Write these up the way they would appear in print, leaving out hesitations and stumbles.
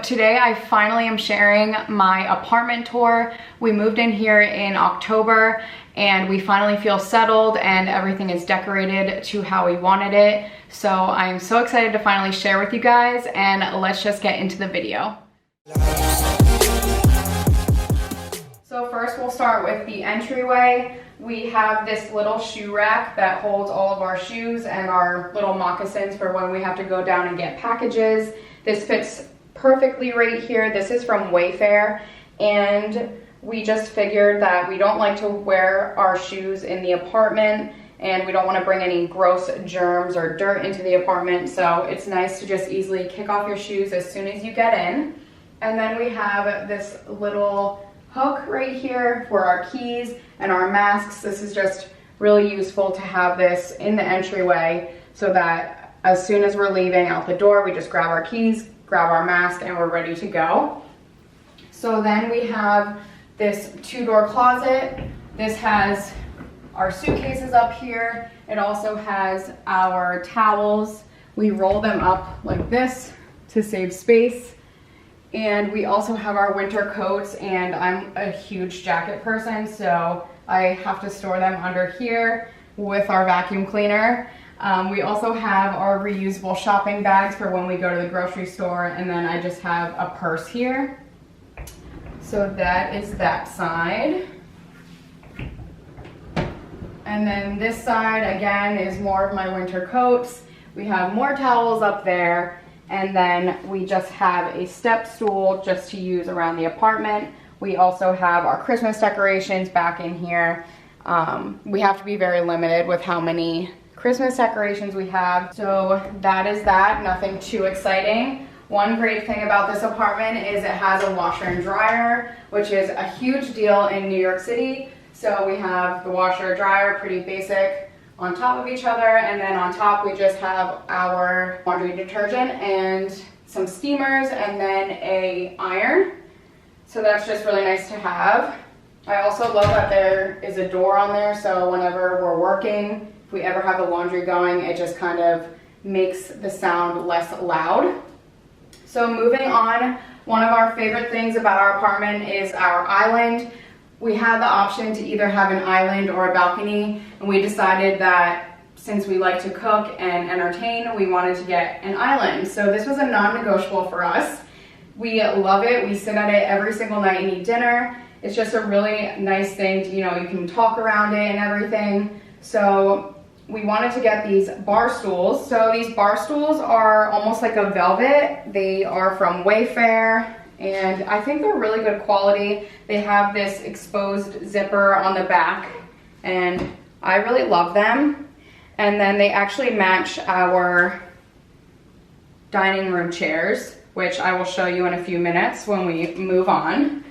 today I finally am sharing my apartment tour. We moved in here in October and we finally feel settled and everything is decorated to how we wanted it. So I'm so excited to finally share with you guys, and let's just get into the video. So first we'll start with the entryway. We have this little shoe rack that holds all of our shoes and our little moccasins for when we have to go down and get packages. This fits perfectly right here. This is from Wayfair, and we just figured that we don't like to wear our shoes in the apartment and we don't want to bring any gross germs or dirt into the apartment, so it's nice to just easily kick off your shoes as soon as you get in. And then we have this little hook right here for our keys and our masks. This is just really useful to have this in the entryway so that as soon as we're leaving out the door, we just grab our keys, grab our mask, and we're ready to go. So then we have this two-door closet. This has our suitcases up here. It also has our towels. We roll them up like this to save space. And we also have our winter coats, and I'm a huge jacket person, so I have to store them under here with our vacuum cleaner. We also have our reusable shopping bags for when we go to the grocery store, and then I just have a purse here. So that is that side. And then this side, again, is more of my winter coats. We have more towels up there. And then we just have a step stool just to use around the apartment. We also have our Christmas decorations back in here. We have to be very limited with how many Christmas decorations we have. So that is that, nothing too exciting. One great thing about this apartment is it has a washer and dryer, which is a huge deal in New York City. So we have the washer and dryer, pretty basic, on top of each other, and then on top we just have our laundry detergent and some steamers and then a iron. So that's just really nice to have. I also love that there is a door on there, so whenever we're working, if we ever have the laundry going, it just kind of makes the sound less loud. So moving on, one of our favorite things about our apartment is our island. We had the option to either have an island or a balcony, and we decided that since we like to cook and entertain, we wanted to get an island. So this was a non-negotiable for us. We love it. We sit at it every single night and eat dinner. It's just a really nice thing to, you can talk around it and everything. So we wanted to get these bar stools. So these bar stools are almost like a velvet. They are from Wayfair, and I think they're really good quality. They have this exposed zipper on the back, and I really love them. And then they actually match our dining room chairs, which I will show you in a few minutes when we move on.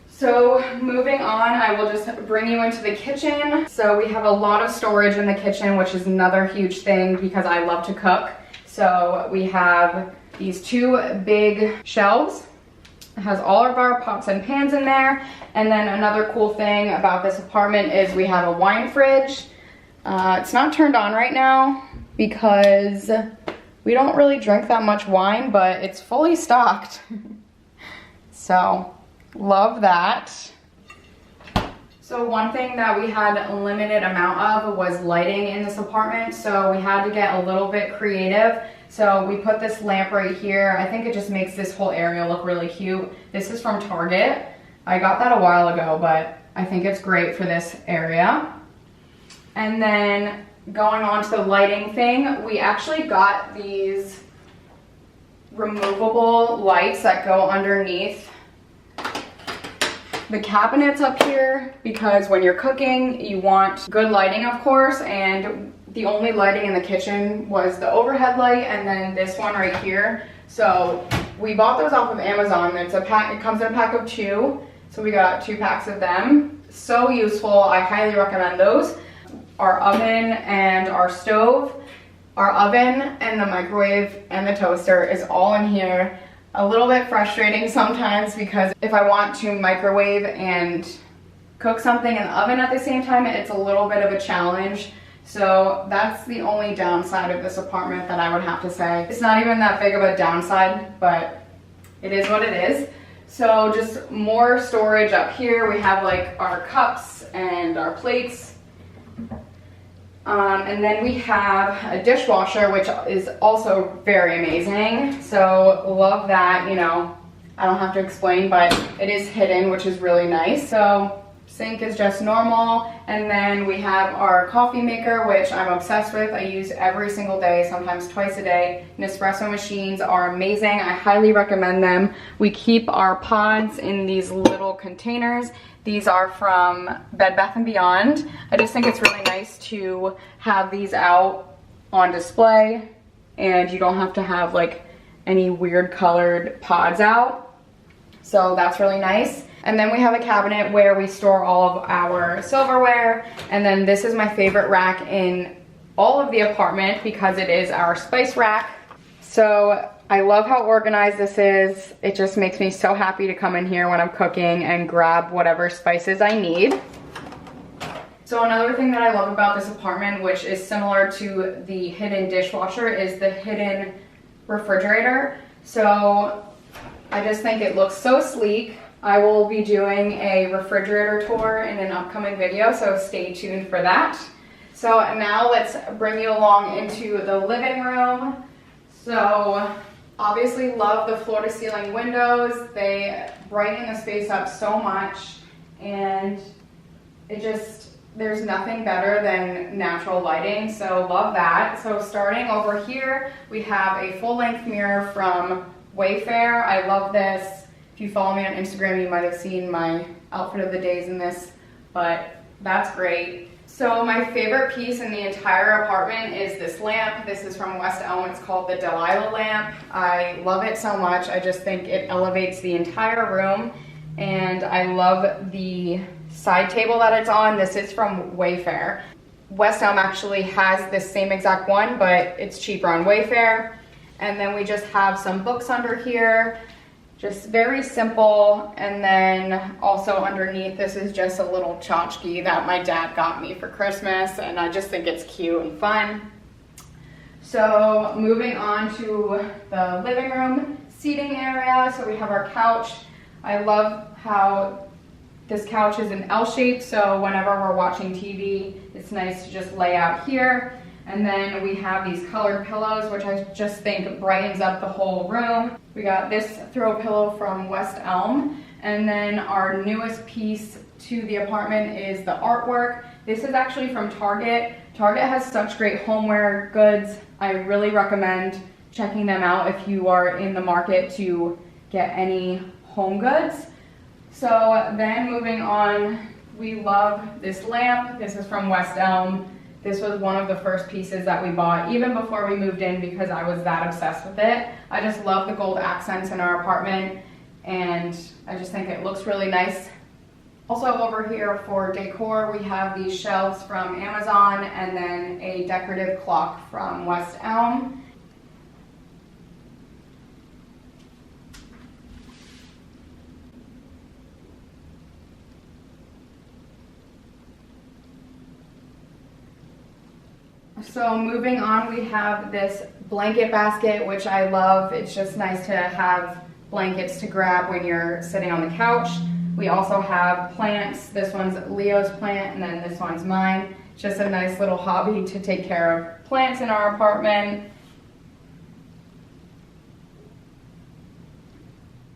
So moving on, I will just bring you into the kitchen. So we have a lot of storage in the kitchen, which is another huge thing because I love to cook. So we have these two big shelves. It has all of our pots and pans in there. And then another cool thing about this apartment is we have a wine fridge. It's not turned on right now because we don't really drink that much wine, but it's fully stocked. So love that. So one thing that we had a limited amount of was lighting in this apartment, so we had to get a little bit creative. So we put this lamp right here. I think it just makes this whole area look really cute. This is from Target. I got that a while ago, but I think it's great for this area. And then going on to the lighting thing, we actually got these removable lights that go underneath the cabinets up here, because when you're cooking, you want good lighting, of course, and the only lighting in the kitchen was the overhead light and then this one right here. So we bought those off of Amazon. It's a pack, it comes in a pack of 2, so we got 2 packs of them. So useful, I highly recommend those. Our oven and our stove, our oven and the microwave and the toaster is all in here. A little bit frustrating sometimes because if I want to microwave and cook something in the oven at the same time, it's a little bit of a challenge. So that's the only downside of this apartment that I would have to say. It's not even that big of a downside, but it is what it is. So just more storage up here. We have like our cups and our plates. And then we have a dishwasher, which is also very amazing. So love that, you know, I don't have to explain, but it is hidden, which is really nice. So sink is just normal. And then we have our coffee maker, which I'm obsessed with. I use every single day, sometimes twice a day. Nespresso machines are amazing. I highly recommend them. We keep our pods in these little containers. These are from Bed Bath & Beyond. I just think it's really nice to have these out on display, and you don't have to have like any weird colored pods out. So that's really nice. And then we have a cabinet where we store all of our silverware. And then this is my favorite rack in all of the apartment because it is our spice rack. So I love how organized this is. It just makes me so happy to come in here when I'm cooking and grab whatever spices I need. So another thing that I love about this apartment, which is similar to the hidden dishwasher, is the hidden refrigerator. So I just think it looks so sleek. I will be doing a refrigerator tour in an upcoming video, so stay tuned for that. So now let's bring you along into the living room. So obviously love the floor to ceiling windows. They brighten the space up so much, and it just, there's nothing better than natural lighting, so love that. So starting over here, we have a full-length mirror from Wayfair. I love this. If you follow me on Instagram, you might have seen my outfit of the days in this, but that's great. So my favorite piece in the entire apartment is this lamp. This is from West Elm. It's called the Delilah lamp. I love it so much. I just think it elevates the entire room, and I love the side table that it's on. This is from Wayfair. West Elm actually has this same exact one, but it's cheaper on Wayfair. And then we just have some books under here. Just very simple. And then also underneath, this is just a little tchotchke that my dad got me for Christmas, and I just think it's cute and fun. So moving on to the living room seating area. So we have our couch. I love how this couch is an L shape, so whenever we're watching TV, it's nice to just lay out here. And then we have these colored pillows, which I just think brightens up the whole room. We got this throw pillow from West Elm. And then our newest piece to the apartment is the artwork. This is actually from Target. Target has such great homeware goods. I really recommend checking them out if you are in the market to get any home goods. So then moving on, we love this lamp. This is from West Elm. This was one of the first pieces that we bought even before we moved in because I was that obsessed with it. I just love the gold accents in our apartment, and I just think it looks really nice. Also over here for decor, we have these shelves from Amazon and then a decorative clock from West Elm. So moving on, we have this blanket basket, which I love. It's just nice to have blankets to grab when you're sitting on the couch. We also have plants. This one's Leo's plant, and then this one's mine. Just a nice little hobby to take care of plants in our apartment.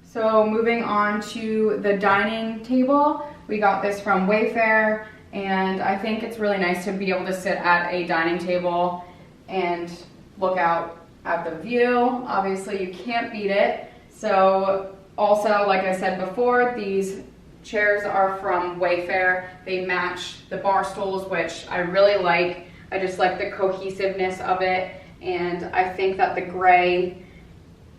So moving on to the dining table, we got this from Wayfair. And I think it's really nice to be able to sit at a dining table and look out at the view. Obviously you can't beat it. So also, like I said before, these chairs are from Wayfair. They match the bar stools, which I really like. I just like the cohesiveness of it. And I think that the gray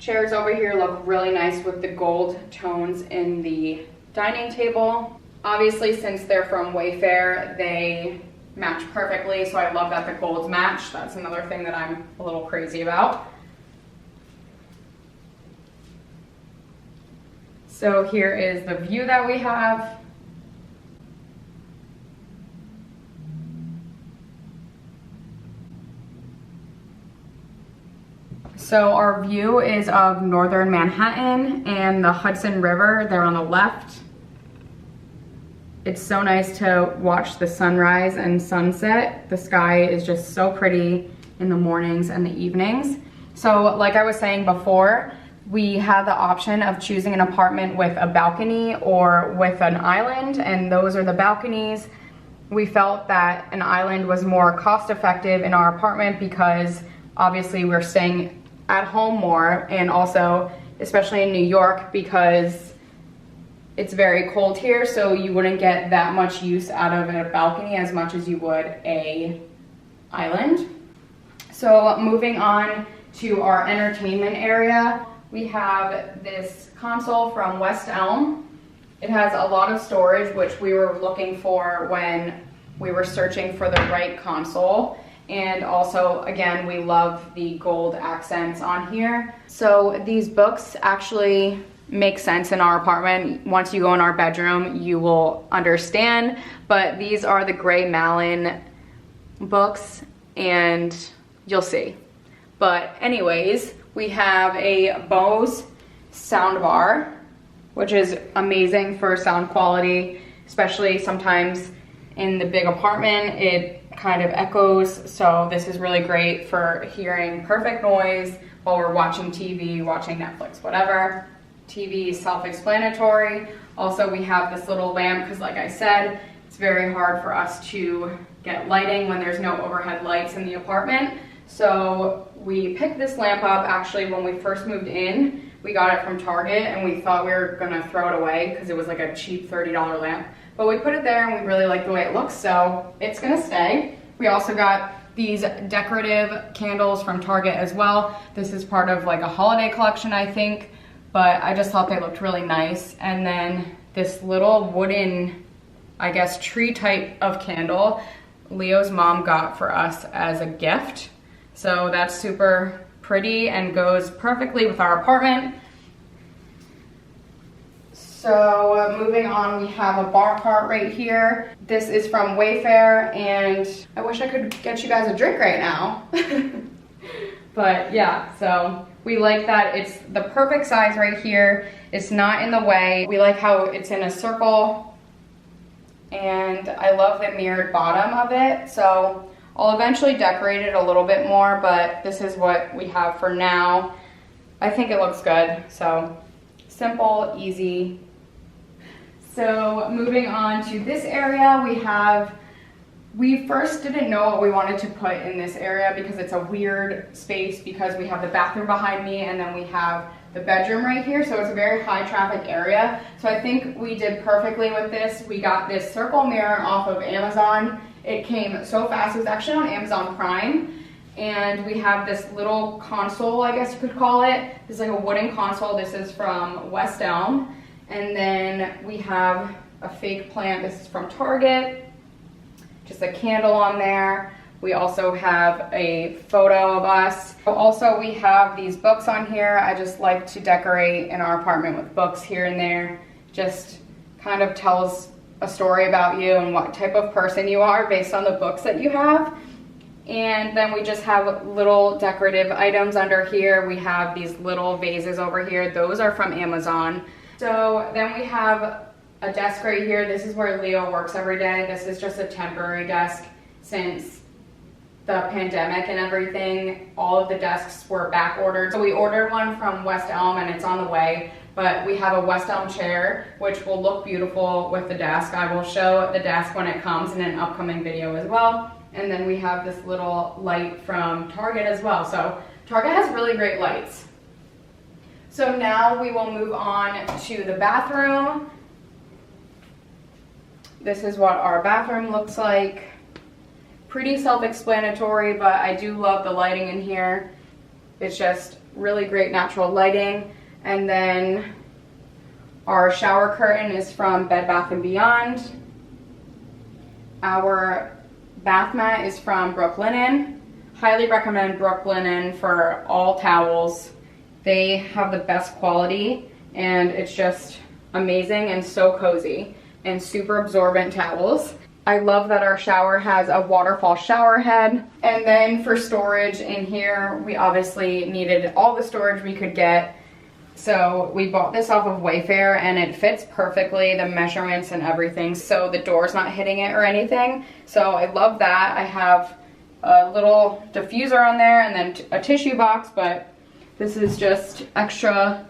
chairs over here look really nice with the gold tones in the dining table. Obviously, since they're from Wayfair, they match perfectly, so I love that the golds match. That's another thing that I'm a little crazy about. So here is the view that we have. So our view is of northern Manhattan and the Hudson River. They're on the left. It's so nice to watch the sunrise and sunset. The sky is just so pretty in the mornings and the evenings. So like I was saying before, we had the option of choosing an apartment with a balcony or with an island, and those are the balconies. We felt that an island was more cost effective in our apartment because obviously we're staying at home more, and also especially in New York because it's very cold here, so you wouldn't get that much use out of a balcony as much as you would a island. So moving on to our entertainment area, we have this console from West Elm. It has a lot of storage, which we were looking for when we were searching for the right console. And also, again, we love the gold accents on here. So these books actually make sense in our apartment. Once you go in our bedroom, you will understand. But these are the Gray Malin books, and you'll see. But anyways, we have a Bose soundbar, which is amazing for sound quality, especially sometimes in the big apartment, it kind of echoes. So this is really great for hearing perfect noise while we're watching TV, watching Netflix, whatever. TV is self-explanatory. Also, we have this little lamp because like I said, it's very hard for us to get lighting when there's no overhead lights in the apartment. So we picked this lamp up actually when we first moved in. We got it from Target and we thought we were gonna throw it away because it was like a cheap $30 lamp. But we put it there and we really like the way it looks, so it's gonna stay. We also got these decorative candles from Target as well. This is part of like a holiday collection, I think, but I just thought they looked really nice. And then this little wooden, I guess, tree type of candle Leo's mom got for us as a gift. So that's super pretty and goes perfectly with our apartment. So moving on, we have a bar cart right here. This is from Wayfair, and I wish I could get you guys a drink right now. But yeah, so we like that it's the perfect size right here. It's not in the way. We like how it's in a circle, and I love the mirrored bottom of it. So I'll eventually decorate it a little bit more, but this is what we have for now. I think it looks good. So simple, easy. So moving on to this area, we first didn't know what we wanted to put in this area because it's a weird space because we have the bathroom behind me and then we have the bedroom right here. So it's a very high traffic area. So I think we did perfectly with this. We got this circle mirror off of Amazon. It came so fast. It was actually on Amazon Prime. And we have this little console, I guess you could call it. This is like a wooden console. This is from West Elm. And then we have a fake plant. This is from Target. Just a candle on there. We also have a photo of us. Also, we have these books on here. I just like to decorate in our apartment with books here and there. Just kind of tells a story about you and what type of person you are based on the books that you have. And then we just have little decorative items under here. We have these little vases over here. Those are from Amazon. So then we have a desk right here. This is where Leo works every day. This is just a temporary desk since the pandemic and everything. All of the desks were back ordered. So we ordered one from West Elm and it's on the way. But we have a West Elm chair, which will look beautiful with the desk. I will show the desk when it comes in an upcoming video as well. And then we have this little light from Target as well. So Target has really great lights. So now we will move on to the bathroom. This is what our bathroom looks like. Pretty self-explanatory, but I do love the lighting in here. It's just really great natural lighting. And then our shower curtain is from Bed Bath & Beyond. Our bath mat is from Brooklinen. Highly recommend Brooklinen for all towels. They have the best quality and it's just amazing and so cozy and super absorbent towels. I love that our shower has a waterfall shower head. And then for storage in here, we obviously needed all the storage we could get. So we bought this off of Wayfair and it fits perfectly, the measurements and everything, so the door's not hitting it or anything. So I love that. I have a little diffuser on there and then a tissue box, but this is just extra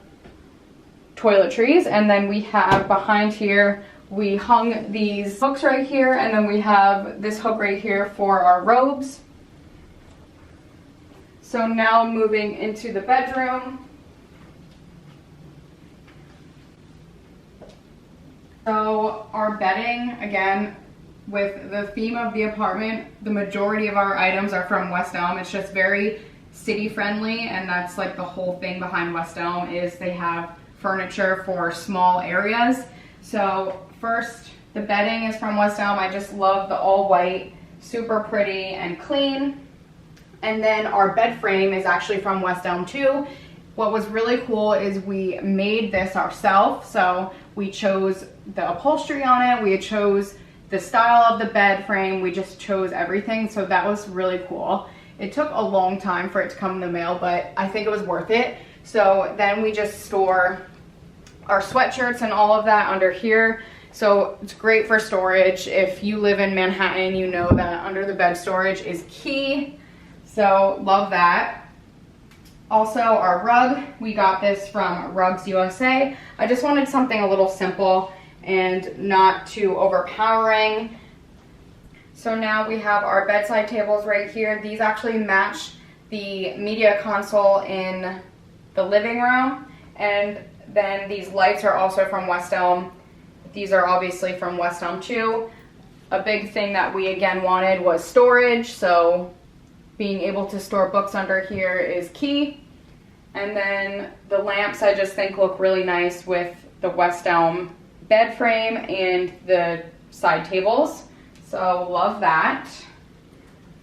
toiletries. And then we have behind here, we hung these hooks right here, and then we have this hook right here for our robes. So now moving into the bedroom. So our bedding, again, with the theme of the apartment, the majority of our items are from West Elm. It's just very city friendly, and that's like the whole thing behind West Elm is they have furniture for small areas. So first, the bedding is from West Elm. I just love the all white, super pretty and clean. And then our bed frame is actually from West Elm too. What was really cool is we made this ourselves. So we chose the upholstery on it, we chose the style of the bed frame, we just chose everything. So that was really cool. It took a long time for it to come in the mail, but I think it was worth it. So then we just store our sweatshirts and all of that under here. So it's great for storage. If you live in Manhattan, you know that under the bed storage is key. So love that. Also our rug, we got this from Rugs USA. I just wanted something a little simple and not too overpowering. So now we have our bedside tables right here. These actually match the media console in the living room. And then these lights are also from West Elm. These are obviously from West Elm too. A big thing that we again wanted was storage, so being able to store books under here is key. And then the lamps I just think look really nice with the West Elm bed frame and the side tables. So love that.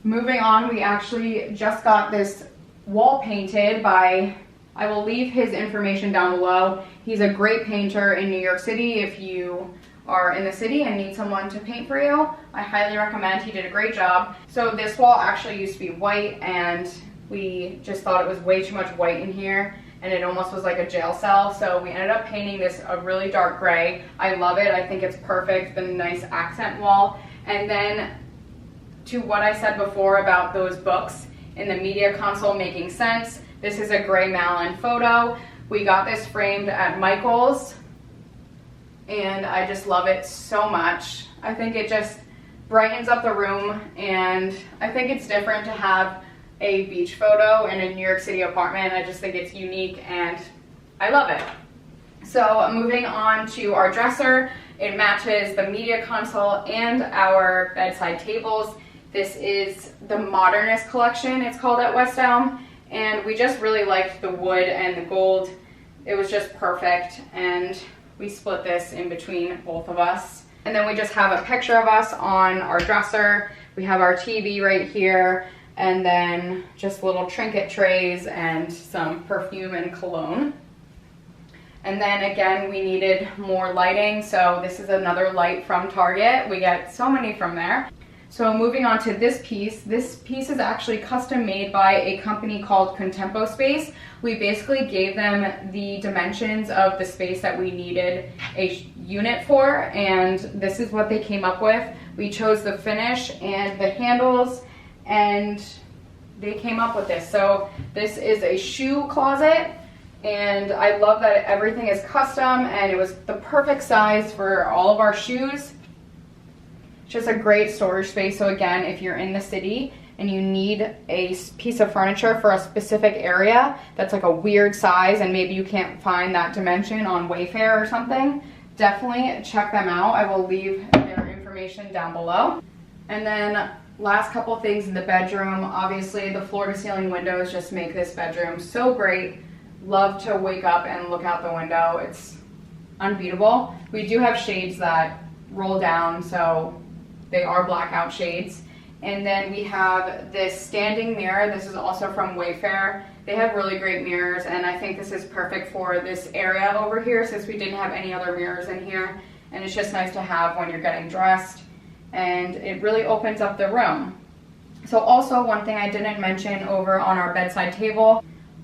Moving on, we actually just got this wall painted by, I will leave his information down below. He's a great painter in New York City. If you are in the city and need someone to paint for you, I highly recommend. He did a great job. So this wall actually used to be white, and we just thought it was way too much white in here and it almost was like a jail cell. So we ended up painting this a really dark gray. I love it. I think it's perfect, the nice accent wall. And then to what I said before about those books in the media console making sense, this is a gray Malin photo. We got this framed at Michael's and I just love it so much. I think it just brightens up the room, and I think it's different to have a beach photo in a New York City apartment. I just think it's unique and I love it. So moving on to our dresser, it matches the media console and our bedside tables. This is the Modernist collection, it's called at West Elm, and we just really liked the wood and the gold. It was just perfect, and we split this in between both of us. And then we just have a picture of us on our dresser. We have our TV right here, and then just little trinket trays and some perfume and cologne. And then again, we needed more lighting, so this is another light from Target. We get so many from there. So moving on to this piece is actually custom made by a company called Contempo Space. We basically gave them the dimensions of the space that we needed a unit for, and this is what they came up with. We chose the finish and the handles, and they came up with this. So this is a shoe closet, and I love that everything is custom, and it was the perfect size for all of our shoes. Just a great storage space. So again, if you're in the city and you need a piece of furniture for a specific area that's like a weird size and maybe you can't find that dimension on Wayfair or something, definitely check them out. I will leave their information down below. And then last couple things in the bedroom. Obviously the floor to ceiling windows just make this bedroom so great. Love to wake up and look out the window. It's unbeatable. We do have shades that roll down, so they are blackout shades. And then we have this standing mirror. This is also from Wayfair. They have really great mirrors, and I think this is perfect for this area over here since we didn't have any other mirrors in here. And it's just nice to have when you're getting dressed. and it really opens up the room. So also one thing I didn't mention over on our bedside table,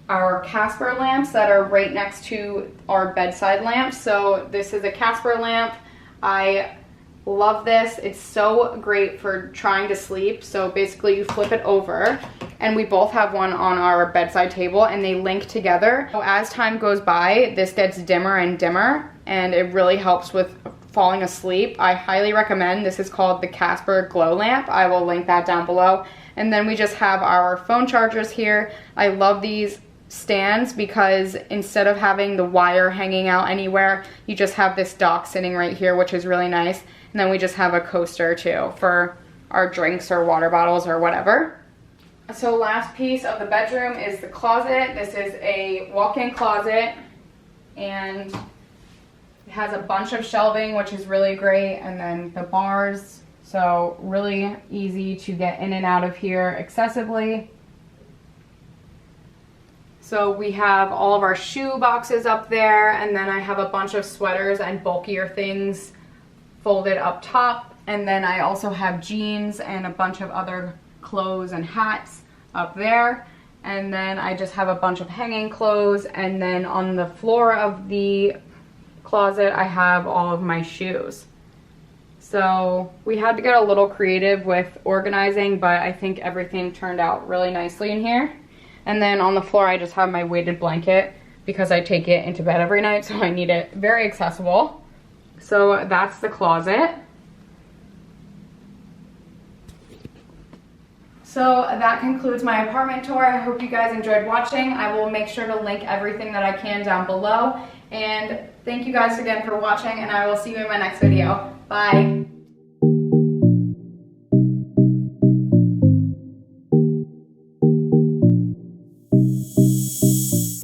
our Casper lamps that are right next to our bedside lamps. So this is a Casper lamp. I love this. It's so great for trying to sleep. So basically you flip it over, and we both have one on our bedside table, and they link together. So as time goes by, this gets dimmer and dimmer, and it really helps with falling asleep. I highly recommend. This is called the Casper Glow Lamp. I will link that down below. And then we just have our phone chargers here. I love these stands because instead of having the wire hanging out anywhere, you just have this dock sitting right here, which is really nice. And then we just have a coaster too for our drinks or water bottles or whatever. So last piece of the bedroom is the closet. This is a walk-in closet, and it has a bunch of shelving, which is really great, and then the bars, so really easy to get in and out of here accessibly. So we have all of our shoe boxes up there, and then I have a bunch of sweaters and bulkier things folded up top, and then I also have jeans and a bunch of other clothes and hats up there. And then I just have a bunch of hanging clothes, and then on the floor of the closet I have all of my shoes. So we had to get a little creative with organizing, but I think everything turned out really nicely in here. And then on the floor I just have my weighted blanket because I take it into bed every night, so I need it very accessible. So that's the closet. So that concludes my apartment tour. I hope you guys enjoyed watching. I will make sure to link everything that I can down below. And thank you guys again for watching, and I will see you in my next video. Bye.